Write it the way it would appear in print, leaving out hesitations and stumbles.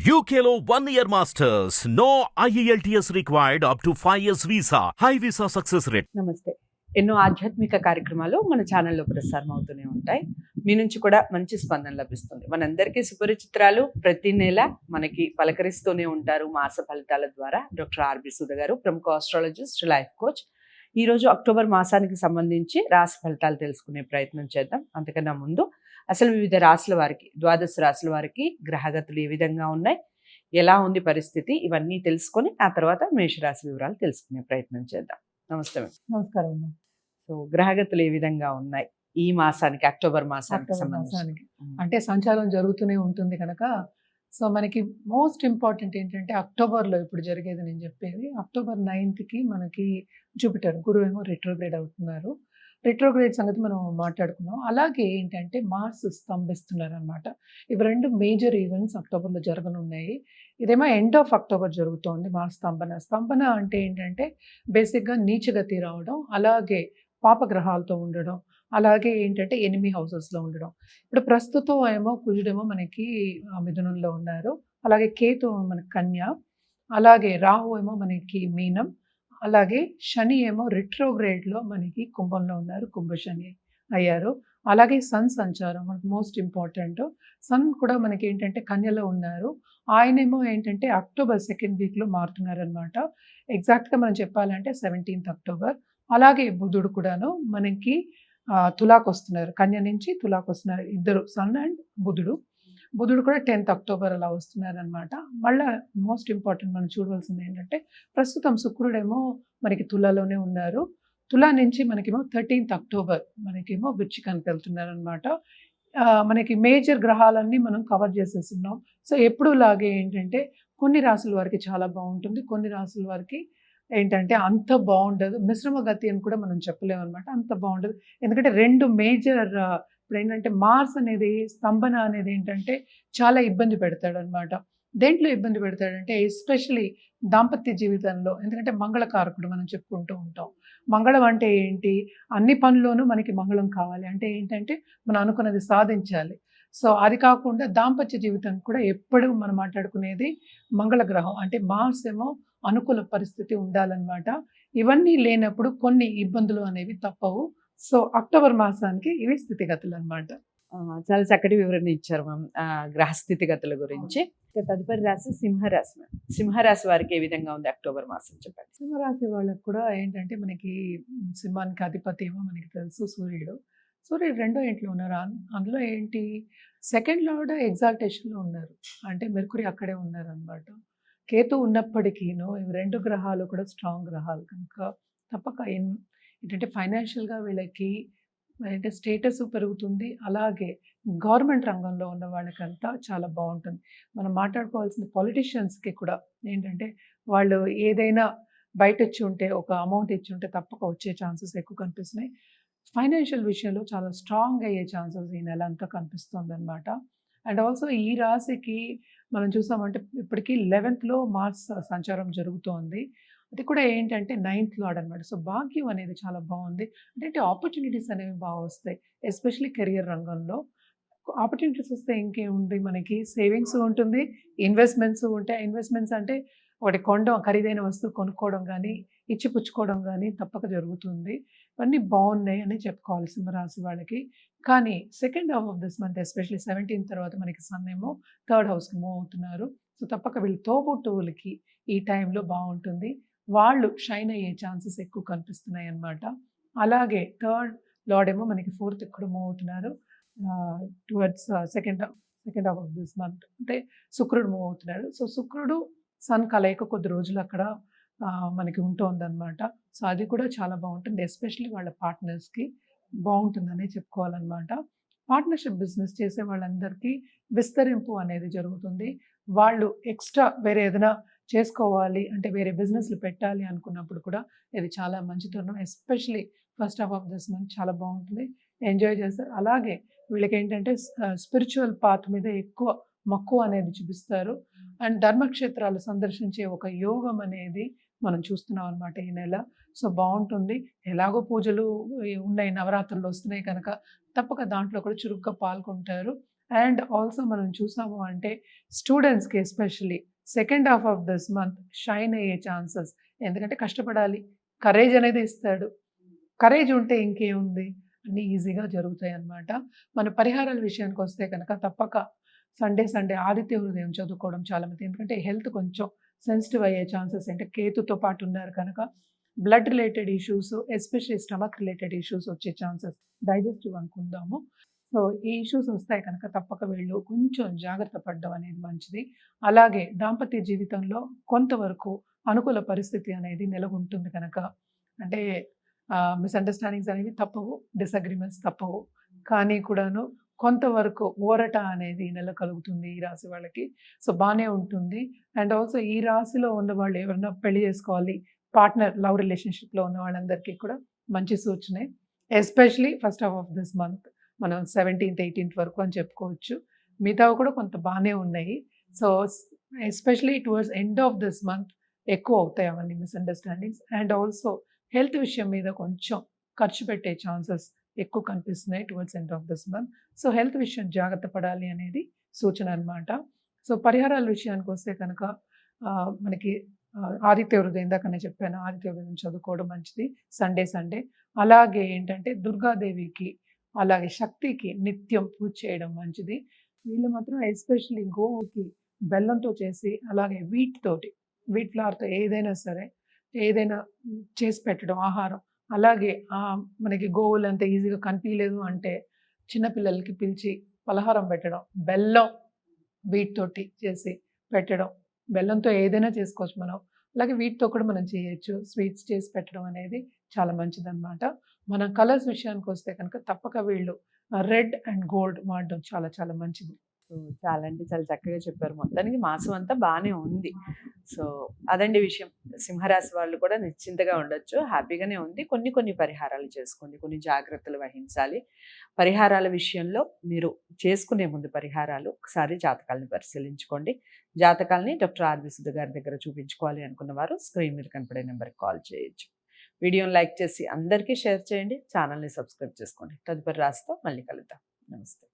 UKLO 1 year masters. No IELTS required up to 5 years visa. High visa success rate. నమస్తే. ఎన్నో ఆధ్యాత్మిక కార్యక్రమాలు మన ఛానల్లో ప్రసారం అవుతూనే ఉంటాయి. మీ నుంచి కూడా మంచి స్పందన లభిస్తుంది. మనందరికీ సుపరిచిత్రాలు ప్రతి నెల మనకి పలకరిస్తూనే ఉంటారు మాస ఫలితాల ద్వారా. డాక్టర్ ఆర్బి సుధ గారు, ప్రముఖ ఆస్ట్రాలజిస్ట్, లైఫ్ కోచ్. ఈరోజు అక్టోబర్ మాసానికి సంబంధించి రాశి ఫలితాలు తెలుసుకునే ప్రయత్నం చేద్దాం. అంతకన్నా ముందు అసలు వివిధ రాశుల వారికి, ద్వాదశ రాశుల వారికి గ్రహగతులు ఏ విధంగా ఉన్నాయి, ఎలా ఉంది పరిస్థితి, ఇవన్నీ తెలుసుకొని ఆ తర్వాత మేషరాశి వివరాలు తెలుసుకునే ప్రయత్నం చేద్దాం. నమస్తే మేడం. నమస్కారం అమ్మా. సో గ్రహగతులు ఏ విధంగా ఉన్నాయి ఈ మాసానికి, అక్టోబర్ మాసానికి అక్టోబర్ సంబంధించి? మాసానికి అంటే సంచారం జరుగుతూనే ఉంటుంది కనుక సో మనకి మోస్ట్ ఇంపార్టెంట్ ఏంటంటే అక్టోబర్లో ఇప్పుడు జరిగేది నేను చెప్పేది. అక్టోబర్ 9th మనకి జూపిటర్, గురువు ఏమో రెట్రోగ్రేడ్ అవుతున్నారు. రెట్రోగ్రేడ్ సంగతి మనం మాట్లాడుకున్నాం. అలాగే ఏంటంటే మార్స్ స్తంభిస్తున్నారు అనమాట. ఇవి రెండు మేజర్ ఈవెంట్స్ అక్టోబర్లో జరగనున్నాయి. ఇదేమో ఎండ్ ఆఫ్ అక్టోబర్ జరుగుతోంది మార్స్ స్తంభన. స్తంభన అంటే ఏంటంటే బేసిక్గా నీచగతి రావడం, అలాగే పాపగ్రహాలతో ఉండడం, అలాగే ఏంటంటే ఎనిమీ హౌసెస్లో ఉండడం. ఇప్పుడు ప్రస్తుతం ఏమో కుజుడేమో మనకి మిథునంలో ఉన్నారు, అలాగే కేతు మనకి కన్య, అలాగే రాహు ఏమో మనకి మీనం, అలాగే శని ఏమో రిట్రోగ్రేడ్లో మనకి కుంభంలో ఉన్నారు, కుంభశని అయ్యారు. అలాగే సన్ సంచారం మనకు మోస్ట్ ఇంపార్టెంట్. సన్ కూడా మనకి ఏంటంటే కన్యలో ఉన్నారు. ఆయనేమో ఏంటంటే అక్టోబర్ 2nd వీక్లో మారుతున్నారు అనమాట. ఎగ్జాక్ట్గా మనం చెప్పాలంటే 17th అక్టోబర్. అలాగే బుధుడు కూడాను మనకి తులాకు వస్తున్నారు, కన్య నుంచి తులాకు వస్తున్నారు, ఇద్దరు సన్ అండ్ బుధుడు. బుధుడు కూడా 10th అక్టోబర్ అలా వస్తున్నారు అనమాట. మళ్ళీ మోస్ట్ ఇంపార్టెంట్ మనం చూడవలసింది ఏంటంటే ప్రస్తుతం శుక్రుడేమో మనకి తులాలోనే ఉన్నారు. తులా నుంచి మనకేమో 13th అక్టోబర్ మనకేమో వృశ్చికానికి వెళ్తున్నారు అనమాట. మనకి మేజర్ గ్రహాలన్నీ మనం కవర్ చేసేస్తున్నాం. సో ఎప్పుడు లాగే ఏంటంటే కొన్ని రాసుల వారికి చాలా బాగుంటుంది, కొన్ని రాసుల వారికి ఏంటంటే అంత బాగుండదు. మిశ్రమ గతి అని కూడా మనం చెప్పలేము అనమాట, అంత బాగుండదు. ఎందుకంటే రెండు మేజర్ ఇప్పుడు ఏంటంటే మార్స్ అనేది, స్తంభన అనేది ఏంటంటే చాలా ఇబ్బంది పెడతాడు అనమాట. దేంట్లో ఇబ్బంది పెడతాడంటే ఎస్పెషలీ దాంపత్య జీవితంలో. ఎందుకంటే మంగళకారకుడు మనం చెప్పుకుంటూ ఉంటాం. మంగళం అంటే ఏంటి, అన్ని పనుల్లోనూ మనకి మంగళం కావాలి. అంటే ఏంటంటే మనం అనుకున్నది సాధించాలి. సో అది కాకుండా దాంపత్య జీవితం కూడా ఎప్పుడు మనం మాట్లాడుకునేది మంగళ గ్రహం అంటే మార్స్ ఏమో అనుకూల పరిస్థితి ఉండాలన్నమాట. ఇవన్నీ లేనప్పుడు కొన్ని ఇబ్బందులు అనేవి తప్పవు. సో అక్టోబర్ మాసానికి ఇవి స్థితిగతులు అనమాట. చాలా చక్కటి వివరణ ఇచ్చారు మ్యామ్ గ్రహ స్థితిగతుల గురించి. ఇక తదుపరి రాశి సింహరాశి మ్యామ్. సింహరాశి వారికి ఏ విధంగా ఉంది అక్టోబర్ మాసం చెప్పండి. సింహరాశి వాళ్ళకి కూడా ఏంటంటే మనకి సింహానికి అధిపతి ఏమో మనకి తెలుసు సూర్యుడు. సూర్యుడు 2వ ఇంట్లో ఉన్నారు. అందులో ఏంటి 2nd లార్డ్ ఎగ్జాల్టేషన్లో ఉన్నారు, అంటే మెర్కురీ అక్కడే ఉన్నారు అనమాట. కేతు ఉన్నప్పటికీను ఇవి రెండు గ్రహాలు కూడా స్ట్రాంగ్ గ్రహాలు కనుక తప్పక ఏంటంటే ఫైనాన్షియల్గా వీళ్ళకి అంటే స్టేటస్ పెరుగుతుంది. అలాగే గవర్నమెంట్ రంగంలో ఉన్న వాళ్ళకంతా చాలా బాగుంటుంది. మనం మాట్లాడుకోవాల్సిన పొలిటీషియన్స్కి కూడా ఏంటంటే వాళ్ళు ఏదైనా బయట ఇచ్చి ఉంటే, ఒక అమౌంట్ ఇచ్చి ఉంటే తప్పక వచ్చే ఛాన్సెస్ ఎక్కువ కనిపిస్తున్నాయి. ఫైనాన్షియల్ విషయంలో చాలా స్ట్రాంగ్ అయ్యే ఛాన్సెస్ ఈ నెల అంతా కనిపిస్తుంది అనమాట. అండ్ ఆల్సో ఈ రాశికి మనం చూసామంటే ఇప్పటికీ 11th మార్స్ సంచారం జరుగుతోంది. అది కూడా ఏంటంటే 9th లార్డ్ అనమాట. సో భాగ్యం అనేది చాలా బాగుంది. అంటే ఆపర్చునిటీస్ అనేవి బాగా వస్తాయి, ఎస్పెషలీ కెరియర్ రంగంలో. ఆపర్చునిటీస్ వస్తే ఇంకేముంది, మనకి సేవింగ్స్ ఉంటుంది, ఇన్వెస్ట్మెంట్స్ ఉంటాయి. ఇన్వెస్ట్మెంట్స్ అంటే ఒకటి ఖరీదైన వస్తువు కొనుక్కోవడం కానీ, ఇచ్చి పుచ్చుకోవడం కానీ తప్పక జరుగుతుంది. ఇవన్నీ బాగున్నాయి అని చెప్పుకోవాలి సింహరాశి వాళ్ళకి. కానీ second half of this month especially 17th తర్వాత మనకి సన్ ఏమో 3rd హౌస్కి మూవ్ అవుతున్నారు. సో తప్పక వీళ్ళు తోబుట్టువులకి ఈ టైంలో బాగుంటుంది, వాళ్ళు షైన్ అయ్యే ఛాన్సెస్ ఎక్కువ కనిపిస్తున్నాయి అన్నమాట. అలాగే 3rd లార్డ్ ఏమో మనకి 4th కూడా మూవ్ అవుతున్నారు towards second half of this month. అంటే శుక్రుడు మూవ్ అవుతున్నాడు. సో శుక్రుడు సన్ కలయిక కొద్ది రోజులు అక్కడ మనకి ఉంటుందన్నమాట. సో అది కూడా చాలా బాగుంటుంది, ఎస్పెషల్లీ వాళ్ళ పార్ట్నర్స్కి బాగుంటుందనే చెప్పుకోవాలన్నమాట. పార్ట్నర్షిప్ బిజినెస్ చేసే వాళ్ళందరికీ విస్తరింపు అనేది జరుగుతుంది. వాళ్ళు ఎక్స్ట్రా వేరే ఏదైనా చేసుకోవాలి అంటే వేరే బిజినెస్లు పెట్టాలి అనుకున్నప్పుడు కూడా ఇది చాలా మంచి తరుణం. Especially first half of this month చాలా బాగుంటుంది, ఎంజాయ్ చేస్తారు. అలాగే వీళ్ళకి ఏంటంటే స్పిరిచువల్ పాత్ మీద ఎక్కువ మక్కువ అనేది చూపిస్తారు. అండ్ ధర్మక్షేత్రాలు సందర్శించే ఒక యోగం అనేది మనం చూస్తున్నాం అనమాట ఈ నెల. సో బాగుంటుంది. ఎలాగో పూజలు ఉన్నాయి, నవరాత్రులు వస్తున్నాయి కనుక తప్పక దాంట్లో కూడా చురుగ్గా పాల్గొంటారు. అండ్ ఆల్సో మనం చూసాము అంటే స్టూడెంట్స్కి especially second half of this month shine అయ్యే ఛాన్సెస్. ఎందుకంటే కష్టపడాలి, కరేజ్ అనేది ఇస్తాడు. కరేజ్ ఉంటే ఇంకేముంది, అన్నీ ఈజీగా జరుగుతాయి అన్నమాట. మన పరిహారాల విషయానికి వస్తే కనుక తప్పక సండే ఆదిత్య హృదయం చదువుకోవడం చాలా మంది, ఎందుకంటే హెల్త్ కొంచెం సెన్సిటివ్ అయ్యే ఛాన్సెస్, అంటే కేతుతో పాటు ఉన్నారు కనుక blood related issues, especially stomach related issues వచ్చే ఛాన్సెస్, డైజెస్టివ్ అనుకుందాము. సో ఈ ఇష్యూస్ వస్తాయి కనుక తప్పక వీళ్ళు కొంచెం జాగ్రత్త పడడం అనేది మంచిది. అలాగే దాంపత్య జీవితంలో కొంతవరకు అనుకూల పరిస్థితి అనేది నెలకొంటుంది కనుక, అంటే మిస్అండర్స్టాండింగ్స్ అనేవి తప్పవు, డిసగ్రిమెంట్స్ తప్పవు, కానీ కూడాను కొంతవరకు ఊరట అనేది ఈ నెల కలుగుతుంది ఈ రాశి వాళ్ళకి. సో బాగానే ఉంటుంది. అండ్ ఆల్సో ఈ రాశిలో ఉన్న వాళ్ళు ఎవరైనా పెళ్లి చేసుకోవాలి, పార్ట్నర్ లవ్ రిలేషన్షిప్లో ఉన్న వాళ్ళందరికీ కూడా మంచి సూచనే. Especially first half of this month మనం 17th 18th వరకు అని చెప్పుకోవచ్చు. మిగతావి కూడా కొంత బాగానే ఉన్నాయి. So especially towards end of this month ఎక్కువ అవుతాయి అవన్నీ మిస్అండర్స్టాండింగ్స్. అండ్ ఆల్సో హెల్త్ విషయం మీద కొంచెం ఖర్చు పెట్టే ఛాన్సెస్ ఎక్కువ కనిపిస్తున్నాయి towards end of this month. So health విషయం జాగ్రత్త పడాలి అనేది సూచన అనమాట. సో పరిహారాల విషయానికి వస్తే కనుక మనకి ఆదిత్య హృదయం ఇందాకనే చెప్పాను, ఆదిత్య హృదయం చదువుకోవడం మంచిది సండే. అలాగే ఏంటంటే దుర్గాదేవికి అలాగే శక్తికి నిత్యం పూజ చేయడం మంచిది. వీళ్ళు మాత్రం ఎస్పెషల్లీ గోవుకి బెల్లంతో చేసి, అలాగే వీట్ ఫ్లవర్తో ఏదైనా సరే ఏదైనా చేసి పెట్టడం ఆహారం. అలాగే మనకి గోవులు అంత ఈజీగా కనిపించలేదు అంటే చిన్నపిల్లలకి పిలిచి పలహారం పెట్టడం, బెల్లం వీట్ తోటి చేసి పెట్టడం. బెల్లంతో ఏదైనా చేసుకోవచ్చు మనం, అలాగే వీటితో కూడా మనం చేయొచ్చు. స్వీట్స్ చేసి పెట్టడం అనేది చాలా మంచిదన్నమాట. మన కలర్స్ విషయానికి వస్తే కనుక తప్పక వీళ్ళు రెడ్ అండ్ గోల్డ్ వాడడం చాలా చాలా మంచిది. సో చాలా అంటే చాలా చక్కగా చెప్పారు. మొత్తానికి మాసం అంతా బాగానే ఉంది. సో అదండి విషయం. సింహరాశి వాళ్ళు కూడా నిశ్చింతగా ఉండొచ్చు, హ్యాపీగానే ఉంది. కొన్ని పరిహారాలు చేసుకోండి, కొన్ని జాగ్రత్తలు వహించాలి. పరిహారాల విషయంలో మీరు చేసుకునే ముందు పరిహారాలు ఒకసారి జాతకాలను పరిశీలించుకోండి. జాతకాలని డాక్టర్ ఆర్వి సుధ గారి దగ్గర చూపించుకోవాలి అనుకున్న వారు స్క్రీన్ మీద కనపడే నెంబర్కి కాల్ చేయొచ్చు. వీడియోని లైక్ చేసి అందరికీ షేర్ చేయండి. ఛానల్ని సబ్స్క్రైబ్ చేసుకోండి. తదుపరి రాశితో మళ్ళీ కలుద్దాం. నమస్తే.